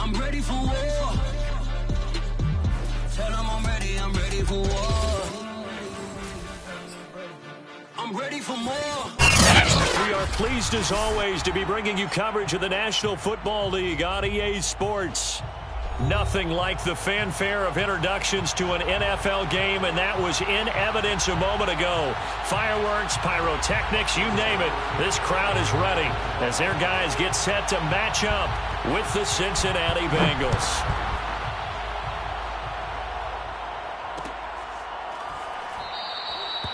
I'm ready for war. Tell them I'm ready for war. I'm ready for more. We are pleased as always to be bringing you coverage of the National Football League on EA Sports. Nothing like the fanfare of introductions to an NFL game, and that was in evidence a moment ago. Fireworks, pyrotechnics, you name it. This crowd is ready as their guys get set to match up with the Cincinnati Bengals.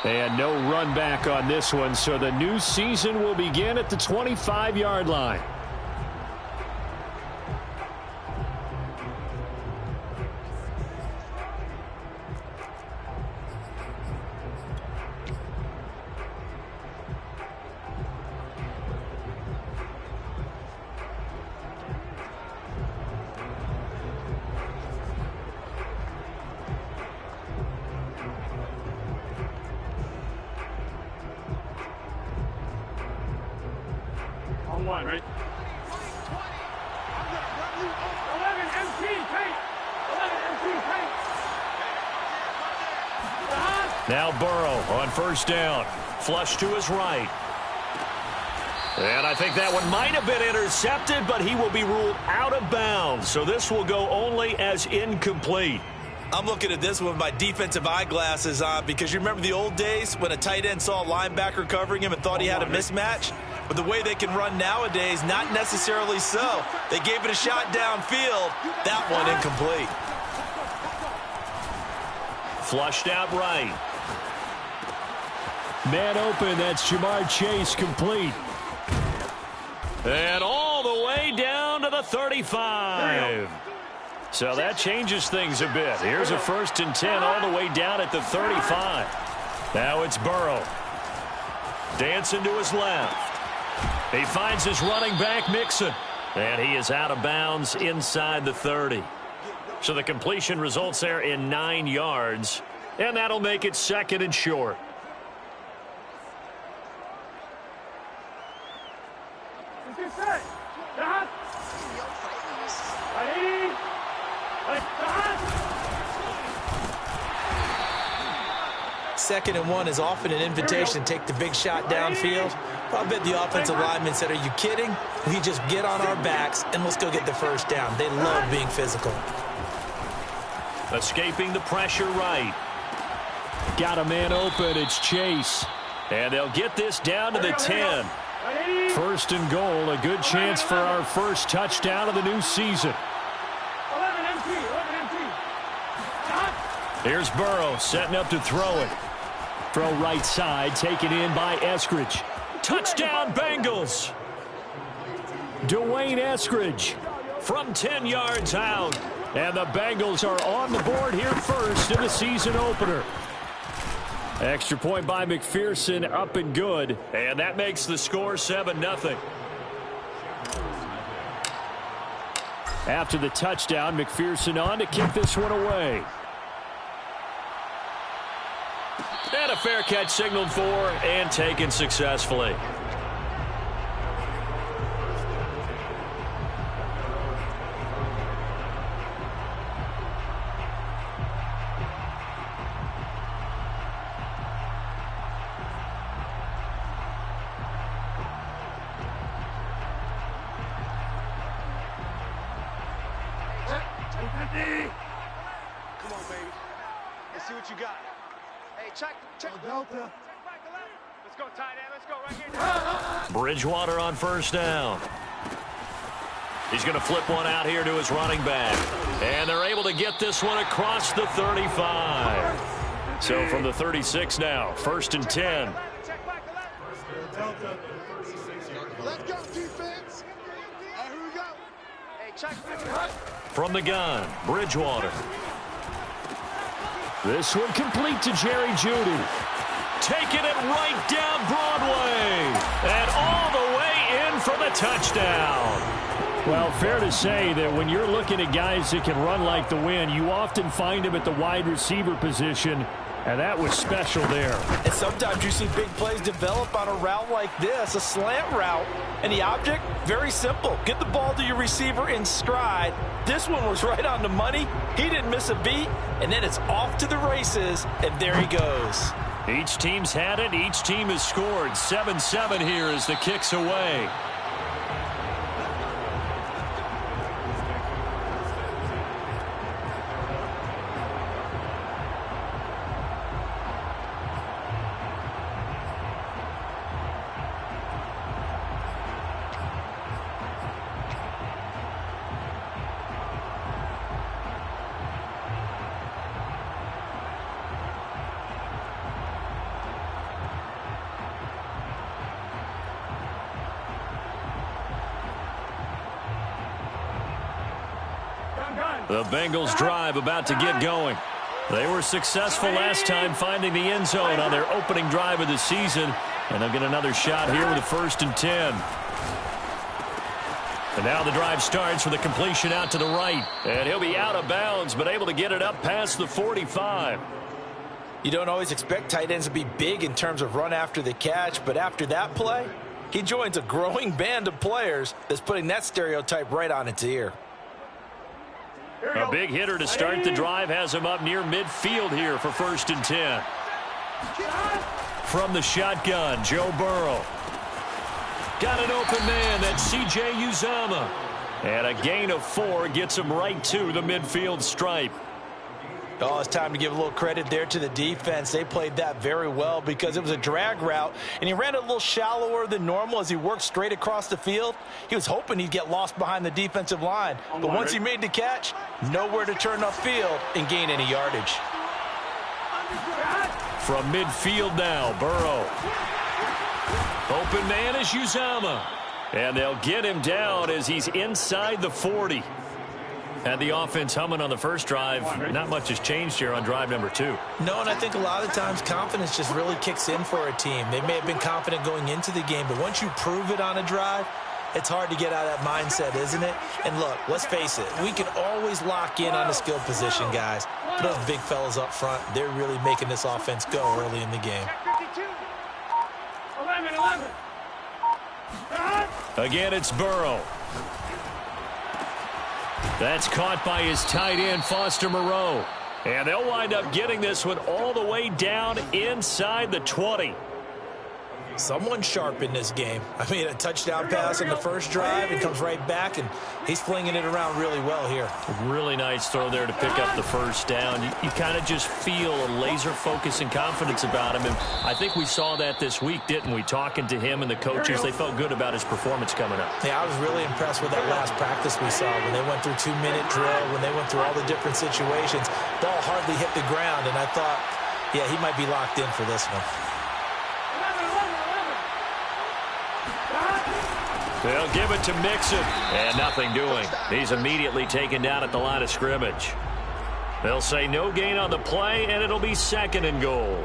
And no run back on this one, so the new season will begin at the 25-yard line. One, right? 11 MT paint. 11 MT paint. Now Burrow on first down. Flush to his right. And I think that one might have been intercepted, but he will be ruled out of bounds. So this will go only as incomplete. I'm looking at this one with my defensive eyeglasses on because you remember the old days when a tight end saw a linebacker covering him and thought he had a mismatch? But the way they can run nowadays, not necessarily so. They gave it a shot downfield. That one incomplete. Flushed out right. Man open, that's Jamar Chase, complete. And all the way down to the 35. So that changes things a bit. Here's a 1st and 10 all the way down at the 35. Now it's Burrow. Dancing to his left. He finds his running back, Mixon. And he is out of bounds inside the 30. So the completion results there in 9 yards. And that'll make it 2nd and short. Second and 1 is often an invitation to take the big shot downfield. I bet the offensive lineman said, are you kidding? We just get on our backs and let's go get the first down. They love being physical. Escaping the pressure right. Got a man open. It's Chase. And they'll get this down to the 10. 1st and goal. A good chance for our first touchdown of the new season. Here's Burrow setting up to throw it. Throw right side, taken in by Eskridge. Touchdown, Bengals. Dwayne Eskridge from 10 yards out. And the Bengals are on the board here first in the season opener. Extra point by McPherson, up and good. And that makes the score 7-0. After the touchdown, McPherson on to kick this one away. And a fair catch signaled for and taken successfully. Come on, baby. Let's see what you got. Hey, check. Delta. Let's go, tight end. Let's go right here. Bridgewater on first down. He's going to flip one out here to his running back. And they're able to get this one across the 35. So from the 36 now, 1st and 10. Let's go, defense. Hey, here we go. Hey, check. From the gun, Bridgewater. This one complete to Jerry Jeudy. Taking it right down Broadway. And all the way in for the touchdown. Well, fair to say that when you're looking at guys that can run like the wind, you often find them at the wide receiver position. And that was special there. And sometimes you see big plays develop on a route like this, a slant route. And the object, very simple. Get the ball to your receiver in stride. This one was right on the money. He didn't miss a beat. And then it's off to the races, and there he goes. Each team's had it. Each team has scored. 7-7 here as the kick's away. The Bengals drive about to get going. They were successful last time finding the end zone on their opening drive of the season. And they'll get another shot here with a 1st and 10. And now the drive starts with a completion out to the right. And he'll be out of bounds, but able to get it up past the 45. You don't always expect tight ends to be big in terms of run after the catch, but after that play, he joins a growing band of players that's putting that stereotype right on its ear. A big hitter to start the drive has him up near midfield here for 1st and 10. From the shotgun, Joe Burrow. Got an open man, that's C.J. Uzomah. And a gain of 4 gets him right to the midfield stripe. Oh, it's time to give a little credit there to the defense. They played that very well because it was a drag route, and he ran a little shallower than normal as he worked straight across the field. He was hoping he'd get lost behind the defensive line, but once he made the catch, nowhere to turn upfield and gain any yardage. From midfield now, Burrow. Open man is Uzomah. And they'll get him down as he's inside the 40. Had the offense humming on the first drive. Not much has changed here on drive number 2. No, and I think a lot of times confidence just really kicks in for a team. They may have been confident going into the game, but once you prove it on a drive, it's hard to get out of that mindset, isn't it? And look, let's face it, we can always lock in on the skill position, guys. But those big fellas up front, they're really making this offense go early in the game. 11. Again, it's Burrow. That's caught by his tight end, Foster Moreau. And they'll wind up getting this one all the way down inside the 20. Someone sharp in this game. I mean, a touchdown pass on the first drive and comes right back, and he's flinging it around really well here. Really nice throw there to pick up the first down. You kind of just feel a laser focus and confidence about him, and I think we saw that this week, didn't we? Talking to him and the coaches, they felt good about his performance coming up. Yeah, I was really impressed with that last practice we saw when they went through 2-minute drill, when they went through all the different situations. Ball hardly hit the ground, and I thought, yeah, he might be locked in for this one. They'll give it to Mixon, and nothing doing. He's immediately taken down at the line of scrimmage. They'll say no gain on the play, and it'll be 2nd and goal.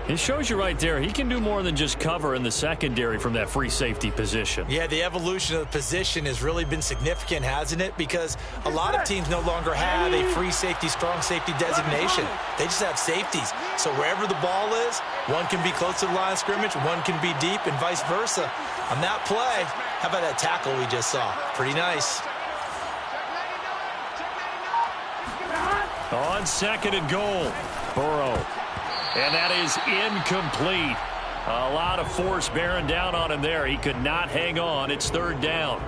It shows you right there, he can do more than just cover in the secondary from that free safety position. Yeah, the evolution of the position has really been significant, hasn't it? Because a lot of teams no longer have a free safety, strong safety designation. They just have safeties. So wherever the ball is, one can be close to the line of scrimmage, one can be deep, and vice versa. On that play, how about that tackle we just saw? Pretty nice. On 2nd and goal, Burrow. And that is incomplete. A lot of force bearing down on him there. He could not hang on. It's 3rd down.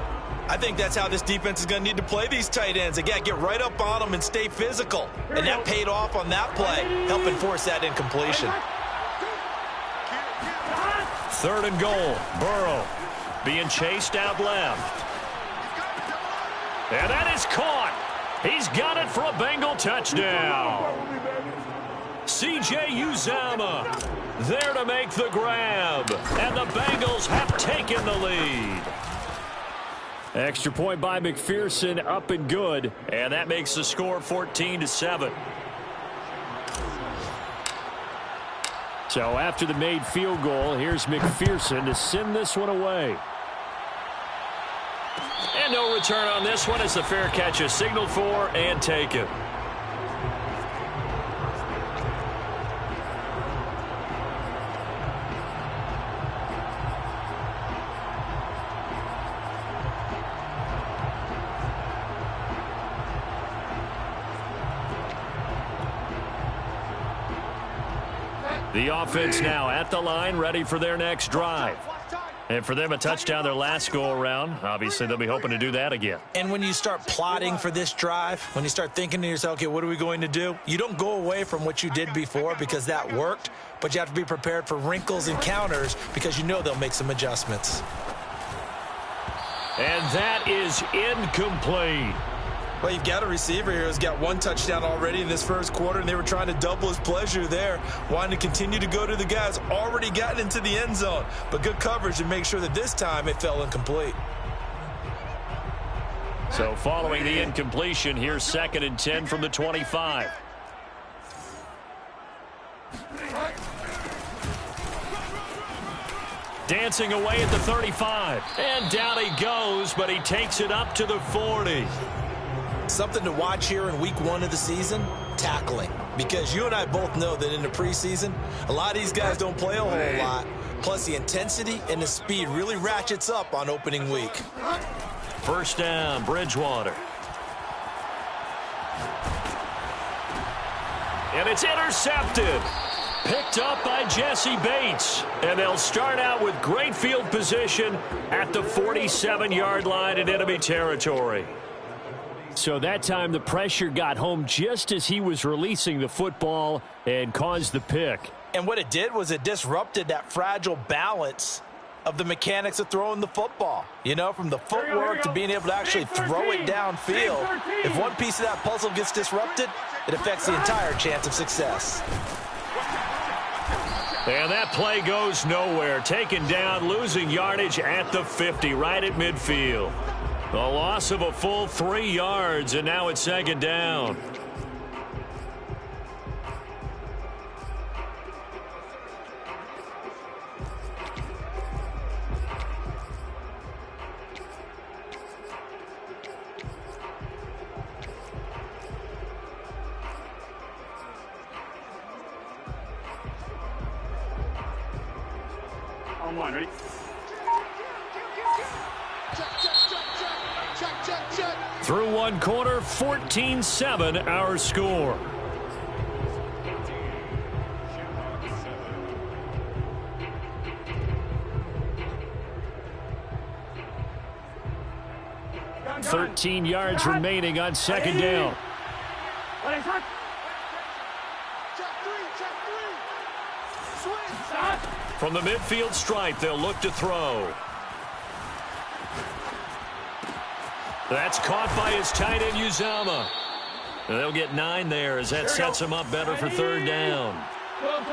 I think that's how this defense is going to need to play these tight ends. Again, get right up on them and stay physical. And that paid off on that play, helping force that incompletion. 3rd and goal. Burrow being chased out left. And that is caught. He's got it for a Bengal touchdown. C.J. Uzomah there to make the grab. And the Bengals have taken the lead. Extra point by McPherson, up and good. And that makes the score 14-7. So after the made field goal, here's McPherson to send this one away. And no return on this one as the fair catch is signaled for and taken. The offense now at the line, ready for their next drive. And for them, a touchdown their last go-around. Obviously, they'll be hoping to do that again. And when you start plotting for this drive, when you start thinking to yourself, okay, what are we going to do? You don't go away from what you did before because that worked, but you have to be prepared for wrinkles and counters because you know they'll make some adjustments. And that is incomplete. Well, you've got a receiver here who's got one touchdown already in this first quarter, and they were trying to double his pleasure there, wanting to continue to go to the guys already gotten into the end zone. But good coverage to make sure that this time it fell incomplete. So following the incompletion, here's 2nd and 10 from the 25. Dancing away at the 35. And down he goes, but he takes it up to the 40. Something to watch here in week 1 of the season, tackling. Because you and I both know that in the preseason, a lot of these guys don't play a whole lot. Plus the intensity and the speed really ratchets up on opening week. First down, Bridgewater. And it's intercepted. Picked up by Jesse Bates. And they'll start out with great field position at the 47-yard line in enemy territory. So that time the pressure got home just as he was releasing the football and caused the pick. And what it did was it disrupted that fragile balance of the mechanics of throwing the football. You know, from the footwork to being able to actually throw it downfield. If one piece of that puzzle gets disrupted, it affects the entire chance of success. And that play goes nowhere. Taken down, losing yardage at the 50, right at midfield. A loss of a full 3 yards, and now it's 2nd down. On one, ready? Through one quarter, 14-7 our score. Gun. 13 yards remaining on 2nd down. Ready, start. Stop. From the midfield stripe, they'll look to throw. That's caught by his tight end, Uzama. And they'll get 9 there as that sets them up better for 3rd down. 12.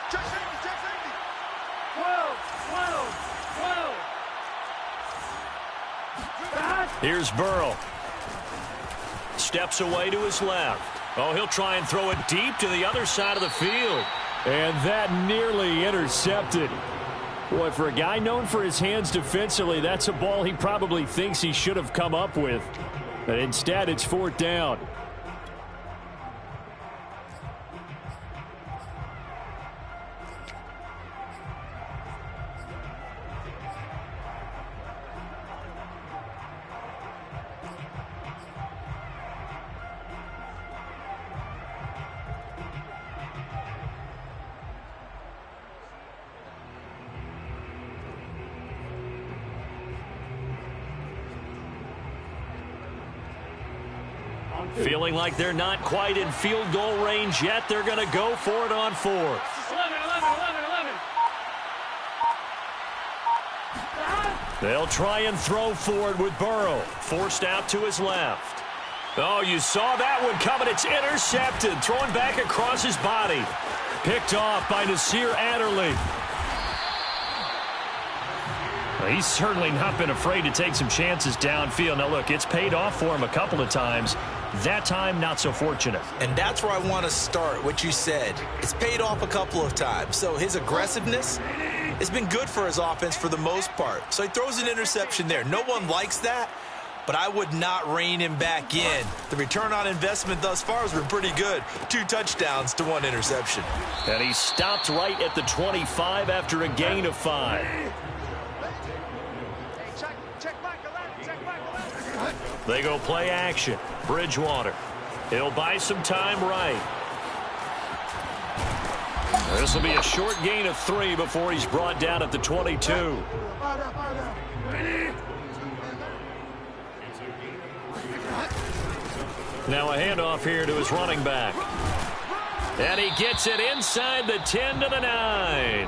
Check safety. 12. Here's Burrow. Steps away to his left. Oh, he'll try and throw it deep to the other side of the field. And that nearly intercepted. Boy, for a guy known for his hands defensively, that's a ball he probably thinks he should have come up with. But instead, it's 4th down. Feeling like they're not quite in field goal range yet. They're going to go for it on 4th. 11. They'll try and throw for it with Burrow. Forced out to his left. Oh, you saw that one coming. It's intercepted. Throwing back across his body. Picked off by Nasir Adderley. Well, he's certainly not been afraid to take some chances downfield. Now, look, it's paid off for him a couple of times. That time, not so fortunate. And that's where I want to start, what you said. It's paid off a couple of times. So his aggressiveness has been good for his offense for the most part. So he throws an interception there. No one likes that, but I would not rein him back in. The return on investment thus far has been pretty good. 2 touchdowns to 1 interception. And he stopped right at the 25 after a gain of 5. Check back 11. They go play action. Bridgewater. He'll buy some time right. This will be a short gain of 3 before he's brought down at the 22. Now a handoff here to his running back. And he gets it inside the 10 to the 9.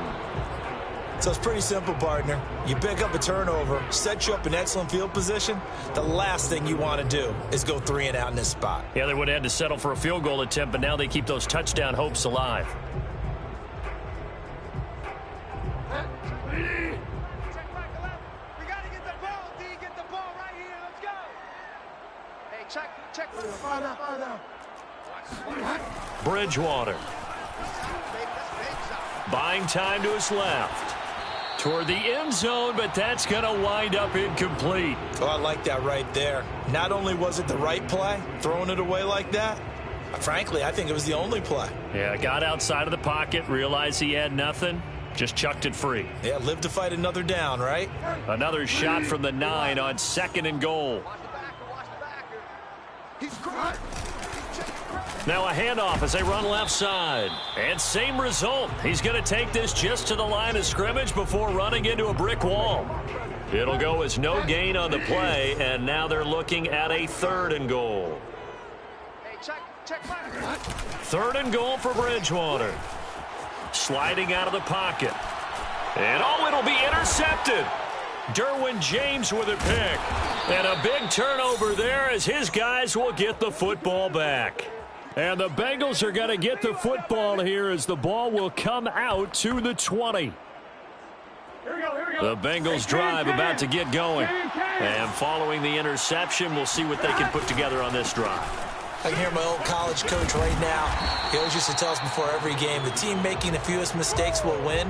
So it's pretty simple, partner. You pick up a turnover, set you up in excellent field position. The last thing you want to do is go 3 and out in this spot. Yeah, they would have had to settle for a field goal attempt, but now they keep those touchdown hopes alive. We got to get the ball, D. Get the ball right here. Let's go. Hey, check. Bridgewater. Buying time to his left. Toward the end zone, but that's going to wind up incomplete. Oh, I like that right there. Not only was it the right play, throwing it away like that, frankly, I think it was the only play. Yeah, got outside of the pocket, realized he had nothing, just chucked it free. Yeah, live to fight another down, right? Another shot from the 9 on 2nd and goal. Watch the backer. He's crying. Now a handoff as they run left side. And same result. He's going to take this just to the line of scrimmage before running into a brick wall. It'll go as no gain on the play, and now they're looking at a 3rd and goal. Hey, check. 3rd and goal for Bridgewater. Sliding out of the pocket. And it'll be intercepted. Derwin James with a pick. And a big turnover there as his guys will get the football back. And the Bengals are going to get the football here as the ball will come out to the 20. Here we go. The Bengals drive about to get going. And following the interception, we'll see what they can put together on this drive. I can hear my old college coach right now. He always used to tell us before every game, the team making the fewest mistakes will win.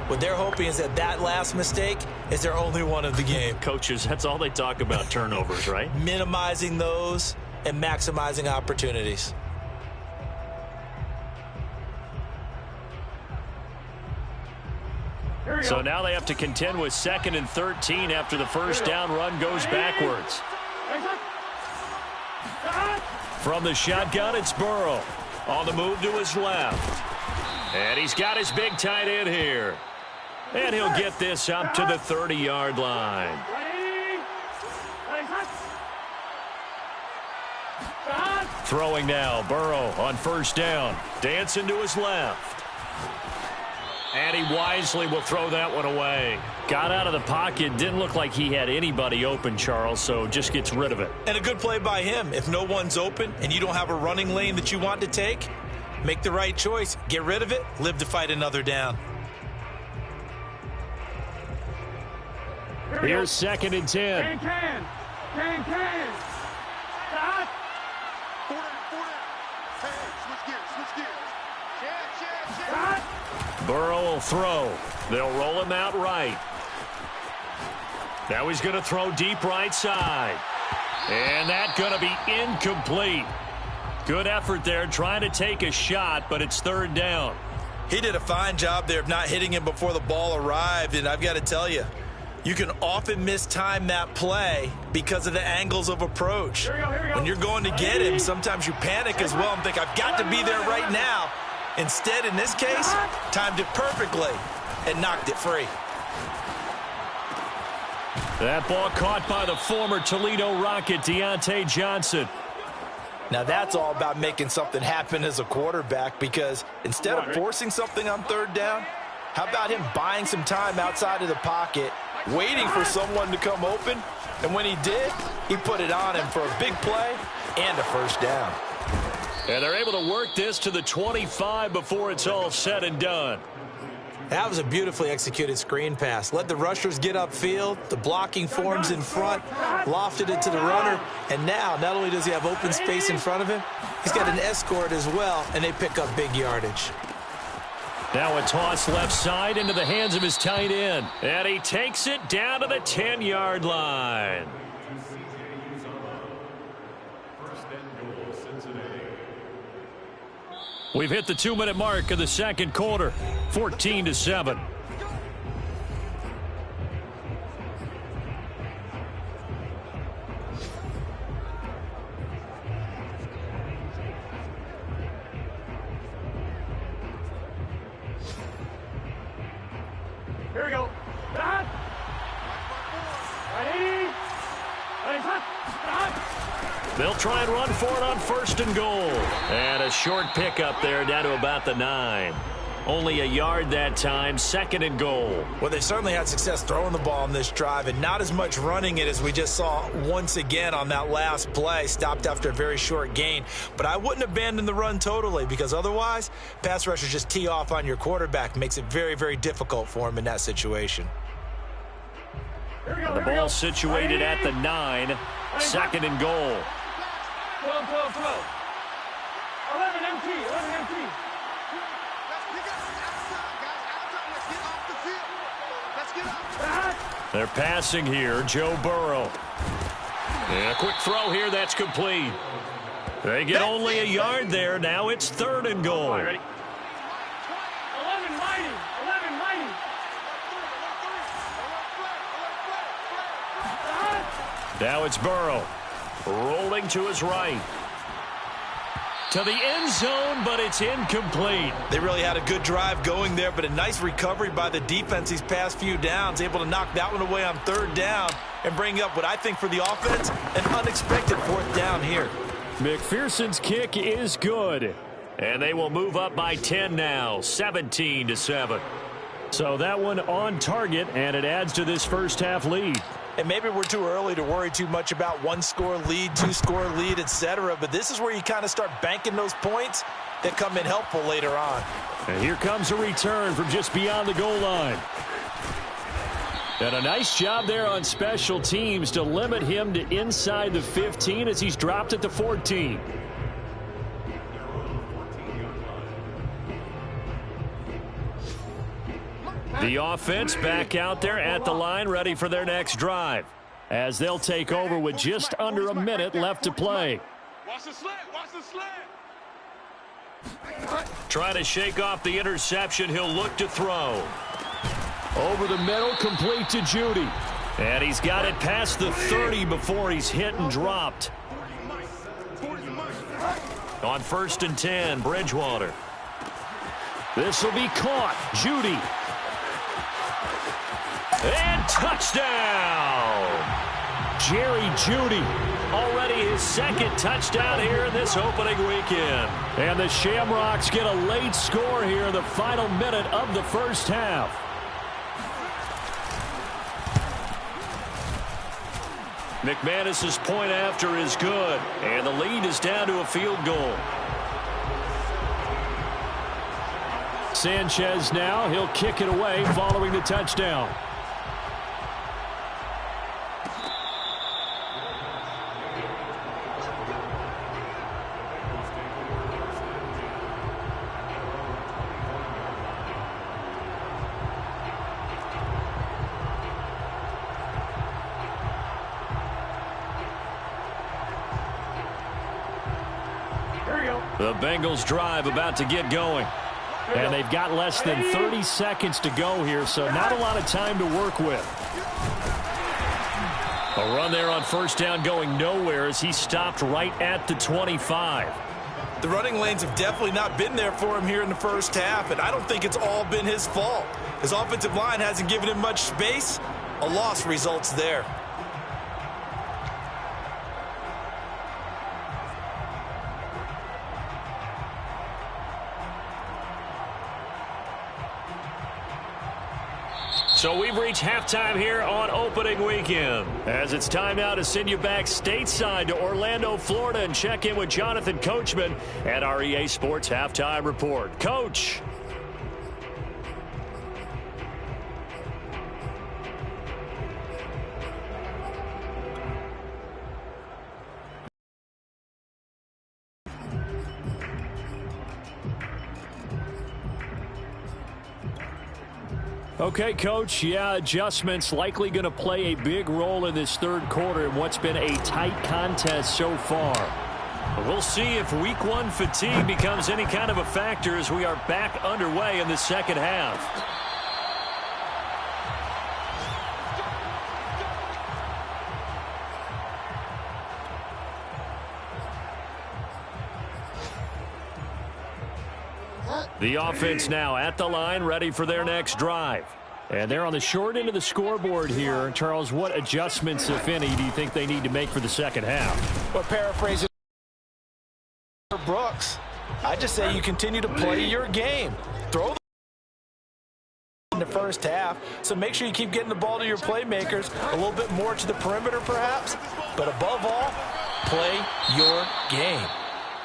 What they're hoping is that last mistake is their only one of the game. Coaches, that's all they talk about, turnovers, right? Minimizing those and maximizing opportunities. So now they have to contend with 2nd and 13 after the first down run goes backwards. From the shotgun, it's Burrow. On the move to his left. And he's got his big tight end here. And he'll get this up to the 30-yard line. Throwing now, Burrow on first down. Dancing to his left. And he wisely will throw that one away. Got out of the pocket. Didn't look like he had anybody open, Charles, so just gets rid of it. And a good play by him. If no one's open and you don't have a running lane that you want to take, make the right choice. Get rid of it. Live to fight another down. Here's 2nd and 10. Can. Stop. Switch gears. Stop. Burrow will throw. They'll roll him out right. Now he's going to throw deep right side. And that's going to be incomplete. Good effort there trying to take a shot, but it's 3rd down. He did a fine job there of not hitting him before the ball arrived, and I've got to tell you, you can often mistime that play because of the angles of approach. Here we go. When you're going to get him, sometimes you panic as well and think, I've got to be there right now. Instead, in this case, timed it perfectly and knocked it free. That ball caught by the former Toledo Rocket, Deontay Johnson. Now, that's all about making something happen as a quarterback, because instead of forcing something on 3rd down, how about him buying some time outside of the pocket, waiting for someone to come open, and when he did, he put it on him for a big play and a first down. And they're able to work this to the 25 before it's all said and done. That was a beautifully executed screen pass. Let the rushers get upfield. The blocking forms in front. Lofted it to the runner. And now, not only does he have open space in front of him, he's got an escort as well, and they pick up big yardage. Now a toss left side into the hands of his tight end. And he takes it down to the 10-yard line. We've hit the 2-minute mark of the 2nd quarter, 14-7. They'll try and run for it on 1st and goal. And a short pickup there down to about the 9. Only a yard that time, 2nd and goal. Well, they certainly had success throwing the ball on this drive and not as much running it as we just saw once again on that last play. Stopped after a very short gain. But I wouldn't abandon the run totally because otherwise, pass rushers just tee off on your quarterback. Makes it very, very difficult for him in that situation. The ball situated at the 9, 2nd and goal. 12. 11 MT. They're passing here, Joe Burrow. And a quick throw here, that's complete. They get only a yard there. Now it's 3rd and goal. 11 mighty. Now it's Burrow. Rolling to his right. To the end zone, but it's incomplete. They really had a good drive going there, but a nice recovery by the defense these past few downs. Able to knock that one away on 3rd down and bring up what I think for the offense, an unexpected 4th down here. McPherson's kick is good. And they will move up by 10 now, 17-7. So that one on target, and it adds to this first half lead. And maybe we're too early to worry too much about 1-score lead, 2-score lead, etc. But this is where you kind of start banking those points that come in helpful later on. And here comes a return from just beyond the goal line. And a nice job there on special teams to limit him to inside the 15 as he's dropped at the 14. The offense back out there at the line, ready for their next drive, as they'll take over with just under a minute left to play. Watch the slant. Trying to shake off the interception, he'll look to throw. Over the middle, complete to Judy. And he's got it past the 30 before he's hit and dropped. On 1st and 10, Bridgewater. This will be caught. Judy. And touchdown! Jerry Judy, already his 2nd touchdown here in this opening weekend. And the Shamrocks get a late score here in the final minute of the first half. McManus's point after is good, and the lead is down to a field goal. Sanchez now, he'll kick it away following the touchdown. The Bengals drive about to get going. And they've got less than 30 seconds to go here, so not a lot of time to work with. A run there on 1st down going nowhere as he stopped right at the 25. The running lanes have definitely not been there for him here in the first half, and I don't think it's all been his fault. His offensive line hasn't given him much space. A loss results there. So we've reached halftime here on opening weekend. As it's time now to send you back stateside to Orlando, Florida, and check in with Jonathan Coachman at our EA Sports Halftime Report. Coach. Okay, Coach, yeah, adjustments likely going to play a big role in this third quarter in what's been a tight contest so far. We'll see if week one fatigue becomes any kind of a factor as we are back underway in the second half. The offense now at the line, ready for their next drive. And they're on the short end of the scoreboard here. Charles, what adjustments, if any, do you think they need to make for the second half? Well, paraphrasing Brooks, I just say you continue to play your game. Throw in the first half, so make sure you keep getting the ball to your playmakers, a little bit more to the perimeter perhaps, but above all, play your game.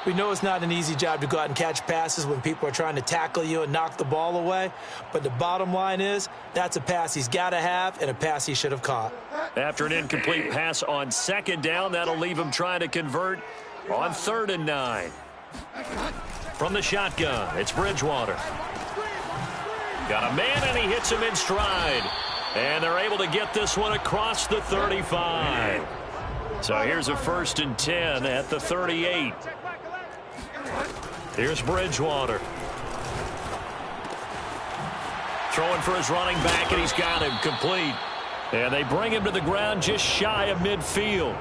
We know it's not an easy job to go out and catch passes when people are trying to tackle you and knock the ball away, but the bottom line is that's a pass he's got to have and a pass he should have caught. After an incomplete pass on second down, that'll leave him trying to convert on 3rd and 9. From the shotgun, it's Bridgewater. Got a man, and he hits him in stride. And they're able to get this one across the 35. So here's a 1st and 10 at the 38. Here's Bridgewater. Throwing for his running back, and he's got him complete. And they bring him to the ground just shy of midfield.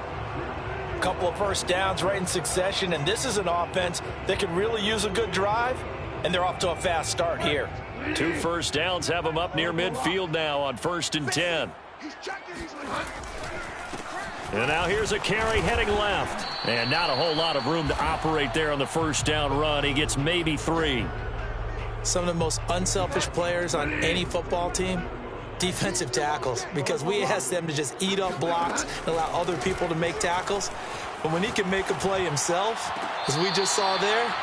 A couple of first downs right in succession, and this is an offense that can really use a good drive, and they're off to a fast start here. 2 first downs have him up near midfield now on 1st and 10. And now here's a carry heading left. And not a whole lot of room to operate there on the first down run. He gets maybe 3. Some of the most unselfish players on any football team, defensive tackles, because we ask them to just eat up blocks and allow other people to make tackles. But when he can make a play himself, as we just saw there,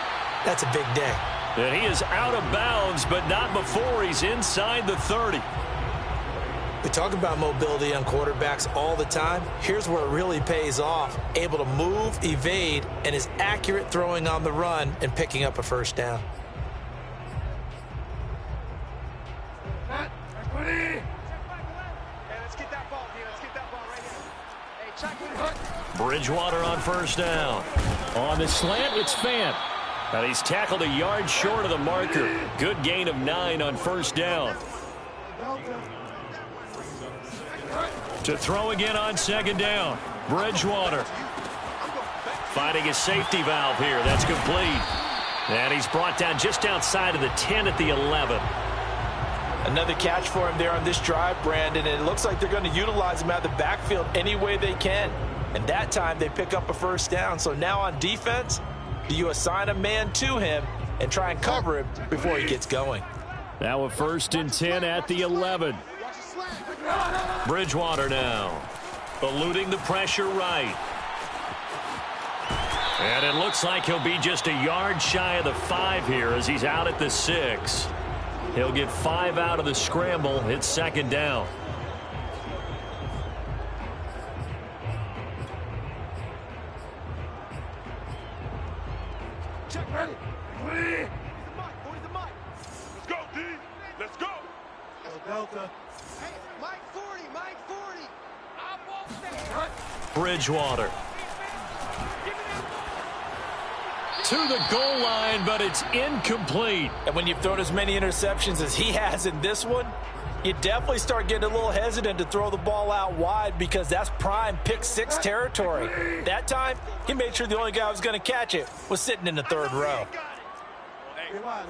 that's a big day. And he is out of bounds, but not before he's inside the 30. We talk about mobility on quarterbacks all the time. Here's where it really pays off. Able to move, evade, and is accurate throwing on the run and picking up a first down. Bridgewater on first down. On the slant, it's Fant. And he's tackled a yard short of the marker. Good gain of 9 on first down. To throw again on second down. Bridgewater. Finding his safety valve here. That's complete. And he's brought down just outside of the 10 at the 11. Another catch for him there on this drive, Brandon, and it looks like they're going to utilize him out of the backfield any way they can. And that time they pick up a first down. So now on defense, do you assign a man to him and try and cover him before he gets going? Now a 1st and 10 at the 11. Bridgewater now, eluding the pressure right. And it looks like he'll be just a yard shy of the 5 here as he's out at the 6. He'll get 5 out of the scramble. It's second down. Check ready. Let's go, D. Let's go. Delta. Hey, Mike 40, Mike 40. I won't stay. Bridgewater. To the goal line, but it's incomplete. And when you've thrown as many interceptions as he has in this one, you definitely start getting a little hesitant to throw the ball out wide because that's prime pick 6 territory. That time, he made sure the only guy who was going to catch it was sitting in the 3rd row. Hey, Eman.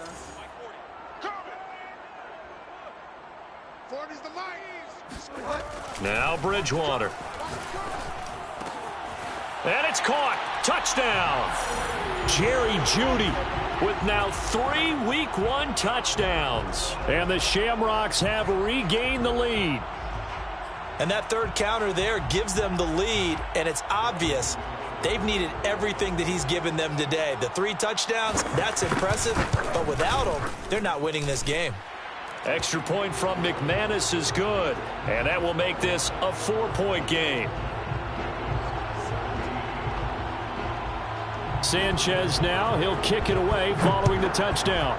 40's the mic. Now Bridgewater. And it's caught. Touchdown. Jerry Jeudy with now 3 Week 1 touchdowns. And the Shamrocks have regained the lead. And that 3rd counter there gives them the lead, and it's obvious they've needed everything that he's given them today. The 3 touchdowns, that's impressive, but without him, they're not winning this game. Extra point from McManus is good, and that will make this a 4-point game. Sanchez now, he'll kick it away following the touchdown.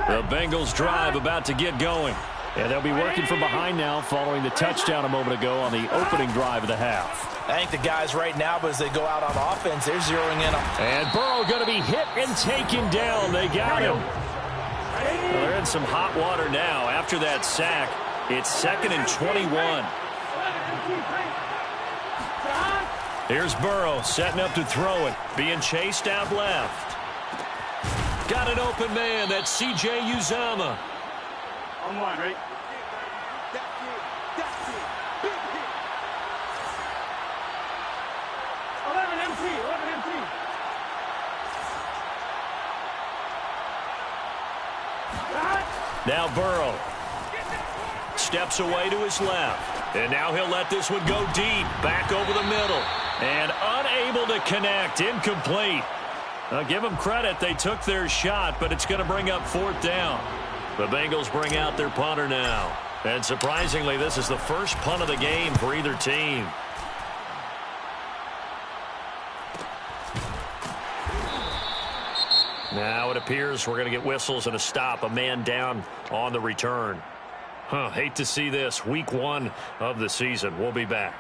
The Bengals drive about to get going. And they'll be working from behind now following the touchdown a moment ago on the opening drive of the half. I think the guys right now, but as they go out on offense, they're zeroing in. And Burrow going to be hit and taken down. They got him. Well, they're in some hot water now after that sack. It's 2nd and 21. Here's Burrow setting up to throw it. Being chased out left. Got an open man. That's C.J. Uzomah. On one, right? That's it. Big hit. 11 MT. Now Burrow steps away to his left. And now he'll let this one go deep. Back over the middle. And unable to connect. Incomplete. Now give them credit. They took their shot, but it's going to bring up 4th down. The Bengals bring out their punter now. And surprisingly, this is the first punt of the game for either team. Now it appears we're going to get whistles and a stop. A man down on the return. Hate to see this. Week 1 of the season. We'll be back.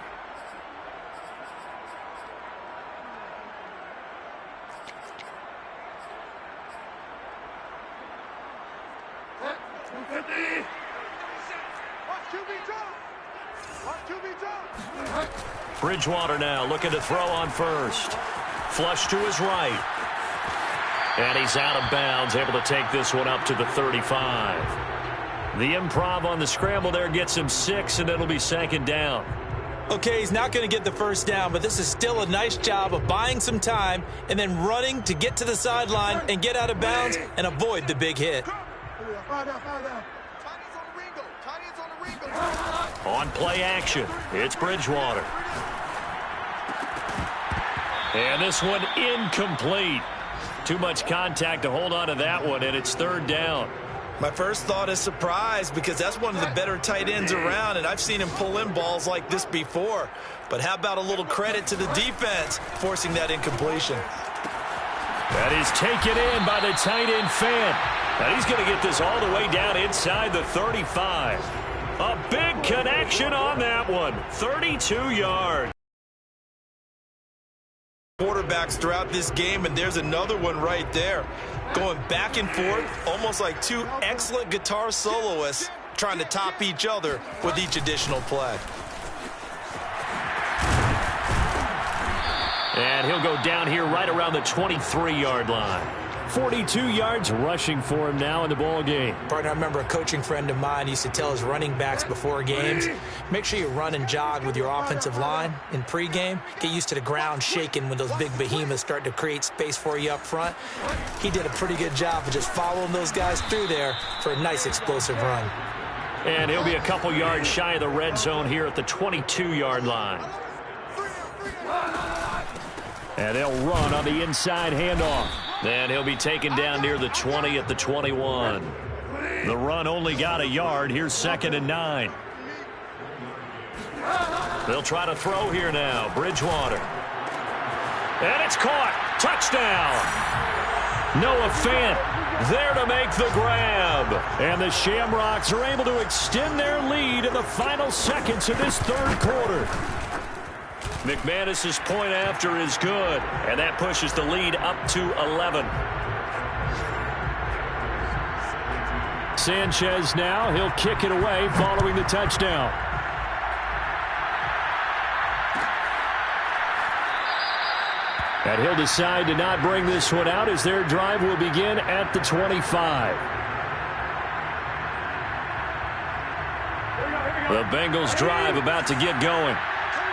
Bridgewater now looking to throw on first. Flush to his right. And he's out of bounds, able to take this one up to the 35. The improv on the scramble there gets him 6, and it'll be 2nd down. Okay, he's not going to get the first down, but this is still a nice job of buying some time and then running to get to the sideline and get out of bounds and avoid the big hit. On play action, it's Bridgewater. And this one incomplete. Too much contact to hold on to that one, and it's 3rd down. My first thought is surprise because that's one of the better tight ends around, and I've seen him pull in balls like this before. But how about a little credit to the defense forcing that incompletion? That is taken in by the tight end Fant. And he's going to get this all the way down inside the 35. A big connection on that one. 32 yards. Quarterbacks throughout this game, and there's another one right there. Going back and forth, almost like two excellent guitar soloists trying to top each other with each additional play. And he'll go down here right around the 23-yard line. 42 yards rushing for him now in the ball game. Partner, I remember a coaching friend of mine used to tell his running backs before games, make sure you run and jog with your offensive line in pregame. Get used to the ground shaking when those big behemoths start to create space for you up front. He did a pretty good job of just following those guys through there for a nice explosive run. And he'll be a couple yards shy of the red zone here at the 22-yard line. And they'll run on the inside handoff. Then he'll be taken down near the 20 at the 21. The run only got a yard. Here's 2nd and 9. They'll try to throw here now. Bridgewater. And it's caught. Touchdown. Noah Fant there to make the grab. And the Shamrocks are able to extend their lead in the final seconds of this third quarter. McManus's point after is good, and that pushes the lead up to 11. Sanchez now, he'll kick it away following the touchdown. And he'll decide to not bring this one out as their drive will begin at the 25. The Bengals drive about to get going.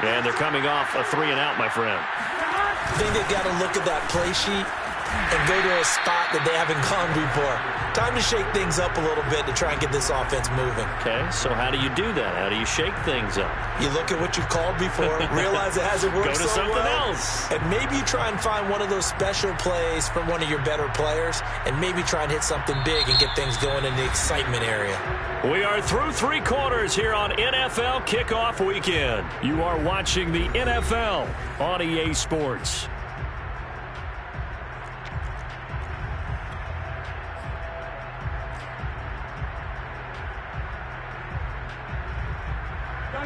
And they're coming off a 3-and-out, my friend. I think they've got to look at that play sheet and go to a spot that they haven't gone before. Time to shake things up a little bit to try and get this offense moving. Okay, so how do you do that? How do you shake things up? You look at what you've called before, realize it hasn't worked so so something well, else. and maybe you try and find one of those special plays from one of your better players, and maybe try and hit something big and get things going in the excitement area. We are through 3 quarters here on NFL Kickoff Weekend. You are watching the NFL on EA Sports.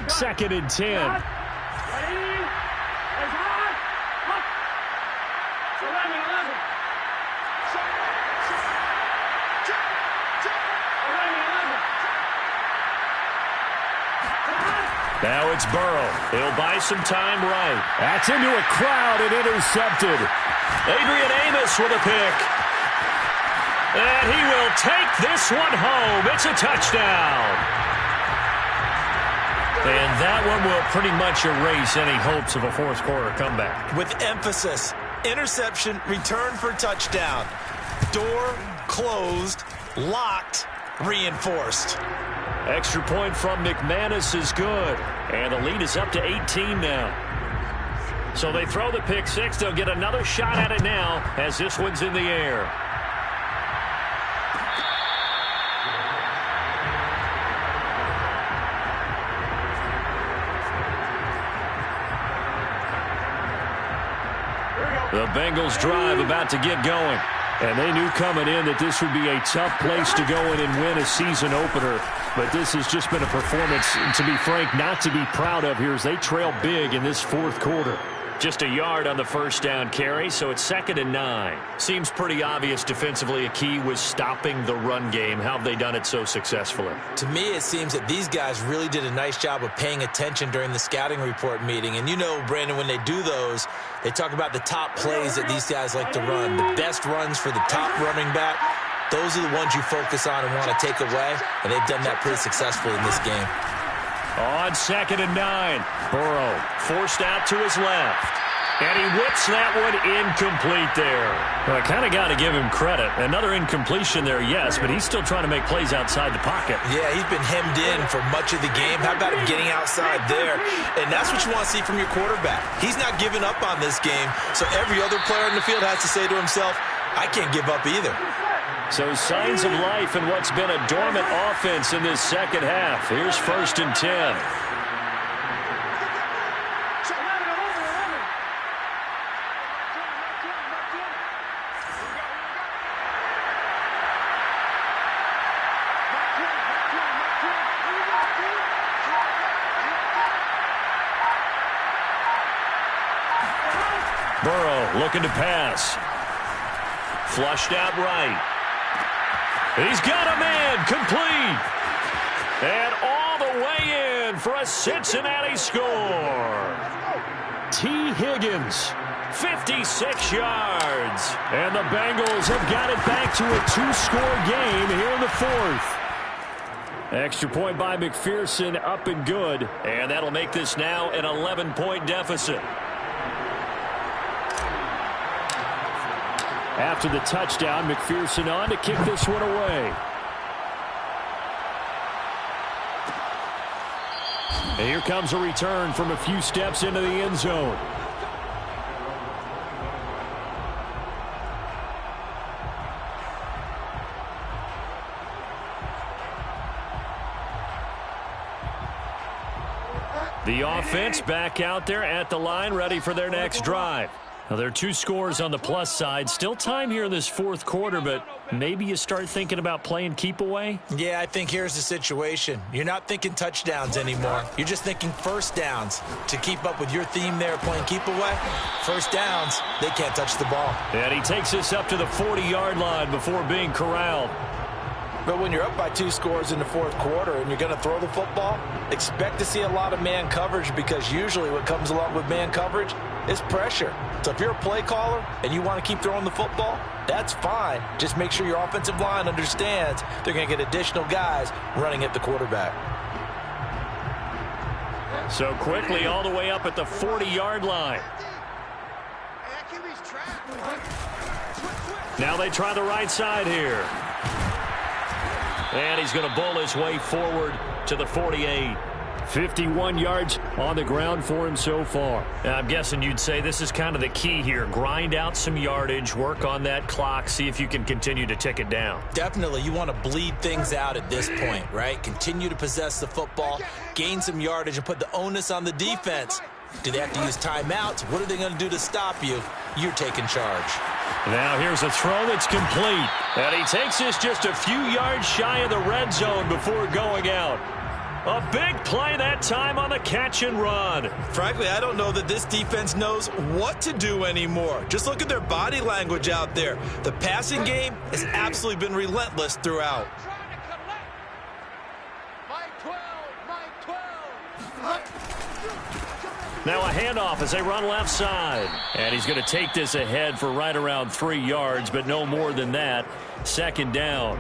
Second and 10. it's Burrow. He'll buy some time right. That's into a crowd and intercepted. Adrian Amos with a pick. And he will take this one home. It's a touchdown. And that one will pretty much erase any hopes of a fourth quarter comeback. With emphasis, interception, return for touchdown. Door closed, locked, reinforced. Extra point from McManus is good. And the lead is up to 18 now. So they throw the pick six. They'll get another shot at it now as this one's in the air. The Bengals drive about to get going. And they knew coming in that this would be a tough place to go in and win a season opener. But this has just been a performance, to be frank, not to be proud of here as they trail big in this fourth quarter. Just a yard on the first down carry, so it's 2nd and 9. Seems pretty obvious defensively a key was stopping the run game. How have they done it so successfully? To me, it seems that these guys really did a nice job of paying attention during the scouting report meeting. And you know, Brandon, when they do those, they talk about the top plays that these guys like to run, the best runs for the top running back. Those are the ones you focus on and want to take away, and they've done that pretty successfully in this game. On 2nd and 9, Burrow forced out to his left. And he whips that one incomplete there. Well, I kind of got to give him credit. Another incompletion there, yes, but he's still trying to make plays outside the pocket. Yeah, he's been hemmed in for much of the game. How about him getting outside there? And that's what you want to see from your quarterback. He's not giving up on this game, so every other player in the field has to say to himself, I can't give up either. So signs of life in what's been a dormant offense in this second half. Here's 1st and 10. Burrow looking to pass. Flushed out right. He's got a man complete. And all the way in for a Cincinnati score. T. Higgins, 56 yards. And the Bengals have got it back to a 2-score game here in the fourth. Extra point by McPherson, up and good. And that'll make this now an 11-point deficit. After the touchdown, McPherson on to kick this one away. And here comes a return from a few steps into the end zone. The offense back out there at the line, ready for their next drive. Now, there are 2 scores on the plus side. Still time here in this fourth quarter, but maybe you start thinking about playing keep away? Yeah, I think here's the situation. You're not thinking touchdowns anymore. You're just thinking first downs. To keep up with your theme there, playing keep away, first downs, they can't touch the ball. And he takes us up to the 40-yard line before being corralled. But when you're up by 2 scores in the fourth quarter and you're going to throw the football, expect to see a lot of man coverage because usually what comes along with man coverage is pressure. So if you're a play caller and you want to keep throwing the football, that's fine. Just make sure your offensive line understands they're going to get additional guys running at the quarterback. So quickly all the way up at the 40-yard line. Now they try the right side here. And he's going to bowl his way forward to the 48. 51 yards on the ground for him so far. I'm guessing you'd say this is kind of the key here. Grind out some yardage, work on that clock, see if you can continue to tick it down. Definitely, you want to bleed things out at this point, right? Continue to possess the football, gain some yardage, and put the onus on the defense. Do they have to use timeouts? What are they going to do to stop you? You're taking charge. Now here's a throw that's complete. And he takes this just a few yards shy of the red zone before going out. A big play that time on the catch and run. Frankly, I don't know that this defense knows what to do anymore. Just look at their body language out there. The passing game has absolutely been relentless throughout. Mike 12, Mike 12. Now a handoff as they run left side. And he's going to take this ahead for right around 3 yards, but no more than that. Second down.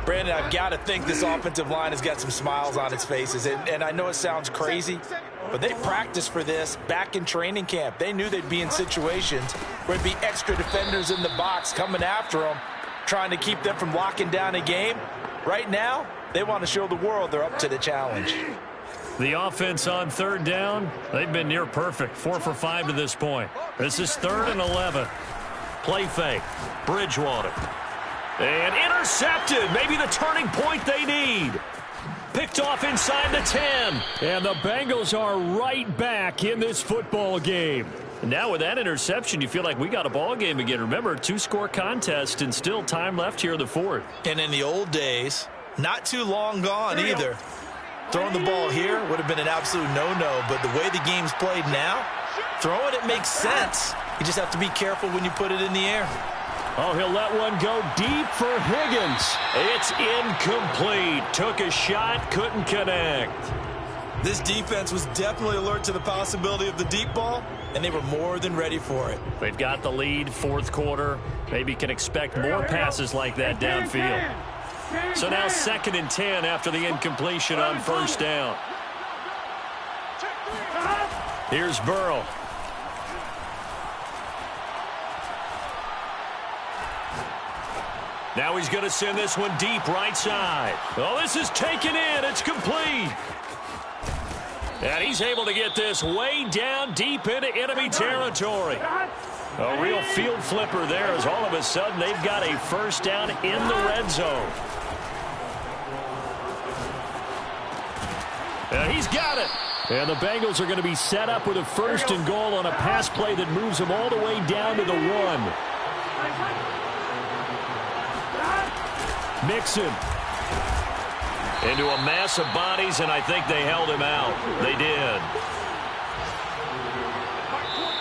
Brandon, I've got to think this offensive line has got some smiles on its faces. And I know it sounds crazy, but they practiced for this back in training camp. They knew they'd be in situations where there'd be extra defenders in the box coming after them, trying to keep them from locking down a game. Right now, they want to show the world they're up to the challenge. The offense on third down, they've been near perfect. 4 for 5 to this point. This is 3rd and 11. Play fake. Bridgewater. And intercepted. Maybe the turning point they need. Picked off inside the 10. And the Bengals are right back in this football game. Now with that interception, you feel like we got a ball game again. Remember, 2-score contest and still time left here in the 4th. And in the old days, not too long gone either. Throwing the ball here would have been an absolute no-no, but the way the game's played now, throwing it makes sense. You just have to be careful when you put it in the air. Oh, he'll let one go deep for Higgins. It's incomplete. Took a shot, couldn't connect. This defense was definitely alert to the possibility of the deep ball, and they were more than ready for it. They've got the lead, 4th quarter. Maybe can expect more passes like that downfield. So now 2nd and 10 after the incompletion on 1st down. Here's Burrow. Now he's going to send this one deep right side. Oh, this is taken in. It's complete. And he's able to get this way down deep into enemy territory. A real field flipper there as all of a sudden they've got a 1st down in the red zone. And he's got it. And the Bengals are going to be set up with a 1st and goal on a pass play that moves them all the way down to the 1. Mixon. Into a mass of bodies, and I think they held him out. They did.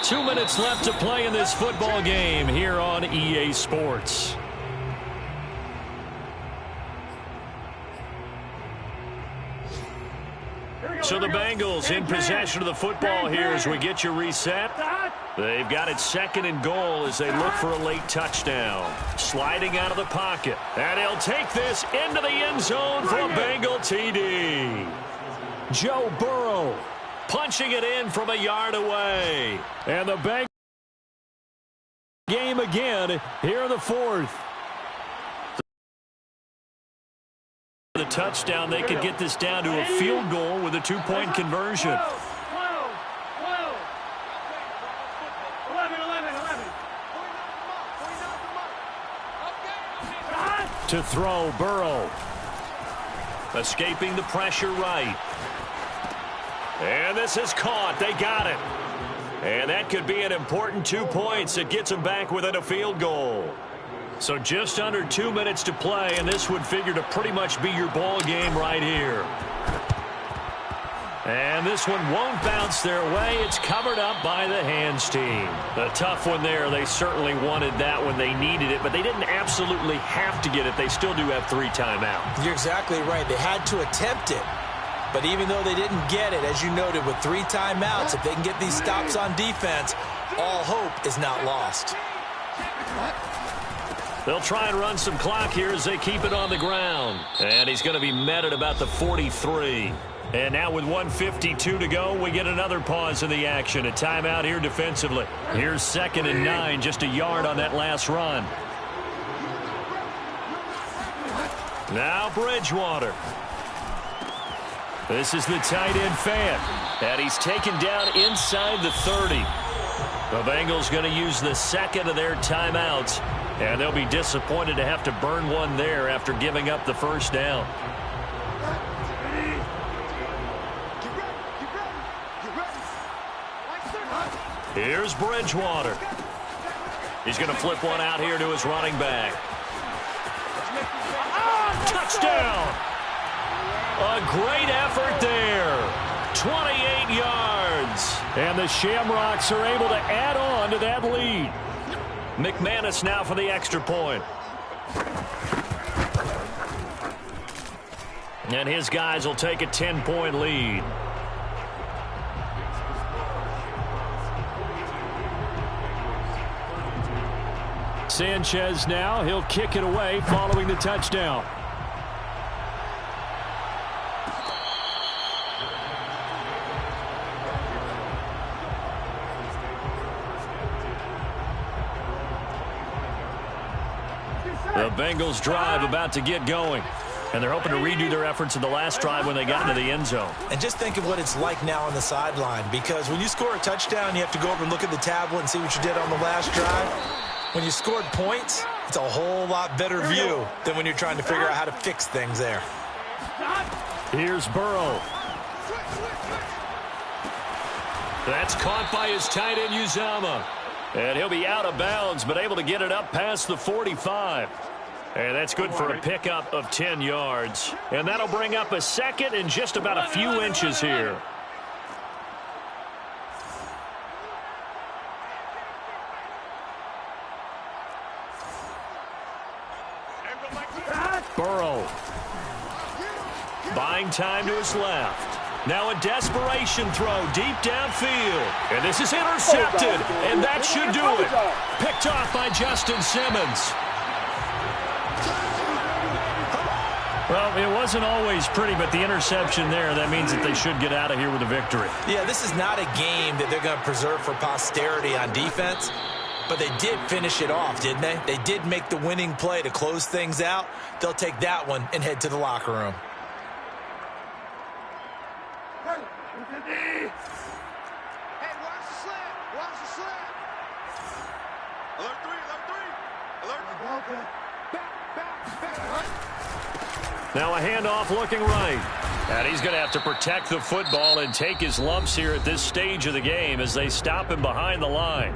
2 minutes left to play in this football game here on EA Sports. So the Bengals in possession of the football here as we get you reset. They've got it 2nd and goal as they look for a late touchdown. Sliding out of the pocket. And he'll take this into the end zone for a Bengal TD. Joe Burrow punching it in from a yard away. And the Bengals game again here in the 4th. The touchdown, they could get this down to a field goal with a 2-point conversion. To throw, Burrow. Escaping the pressure right. And this is caught. They got it. And that could be an important 2 points. It gets them back within a field goal. So just under 2 minutes to play, and this would figure to pretty much be your ball game right here. And this one won't bounce their way. It's covered up by the hands team. A tough one there. They certainly wanted that when they needed it, but they didn't absolutely have to get it. They still do have 3 timeouts. You're exactly right. They had to attempt it. But even though they didn't get it, as you noted, with 3 timeouts, if they can get these stops on defense, all hope is not lost. They'll try and run some clock here as they keep it on the ground. And he's going to be met at about the 43. And now with 1:52 to go, we get another pause in the action. A timeout here defensively. Here's 2nd and 9, just a yard on that last run. Now Bridgewater. This is the tight end Fan. And he's taken down inside the 30. The Bengals going to use the 2nd of their timeouts. And they'll be disappointed to have to burn one there after giving up the 1st down. Here's Bridgewater. He's going to flip one out here to his running back. Touchdown! A great effort there. 28 yards. And the Shamrocks are able to add on to that lead. McManus now for the extra point. And his guys will take a 10-point lead. Sanchez now. He'll kick it away following the touchdown. The Bengals drive about to get going. And they're hoping to redo their efforts in the last drive when they got into the end zone. And just think of what it's like now on the sideline, because when you score a touchdown, you have to go over and look at the tablet and see what you did on the last drive. When you scored points, it's a whole lot better view than when you're trying to figure out how to fix things there. Here's Burrow. That's caught by his tight end, Uzama. And he'll be out of bounds, but able to get it up past the 45. And that's good for a pickup of 10 yards. And that'll bring up a second and just about a few inches here. Burrow. Buying time to his left. Now a desperation throw deep downfield. And this is intercepted. And that should do it. Picked off by Justin Simmons. Well, it wasn't always pretty, but the interception there, that means that they should get out of here with a victory. Yeah, this is not a game that they're going to preserve for posterity on defense, but they did finish it off, didn't they? They did make the winning play to close things out. They'll take that one and head to the locker room. Hey, watch the slant. Watch the slant. Alert 3, alert 3. Alert. Now a handoff looking right. And he's going to have to protect the football and take his lumps here at this stage of the game as they stop him behind the line.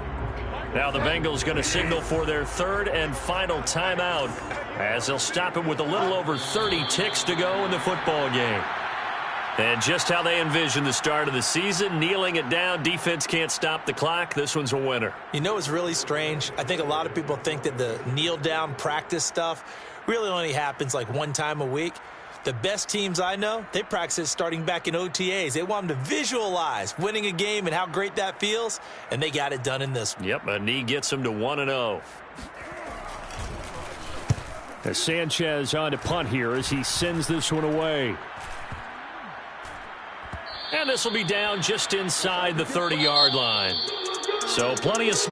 Now the Bengals going to signal for their third and final timeout as they'll stop him with a little over 30 ticks to go in the football game. And just how they envision the start of the season, kneeling it down, defense can't stop the clock. This one's a winner. You know, it's really strange. I think a lot of people think that the kneel down practice stuff really only happens like one time a week. The best teams I know, they practice it starting back in OTAs. They want them to visualize winning a game and how great that feels, and they got it done in this one. Yep, a knee gets them to 1-0. As Sanchez on to punt here as he sends this one away. And this will be down just inside the 30-yard line. So plenty of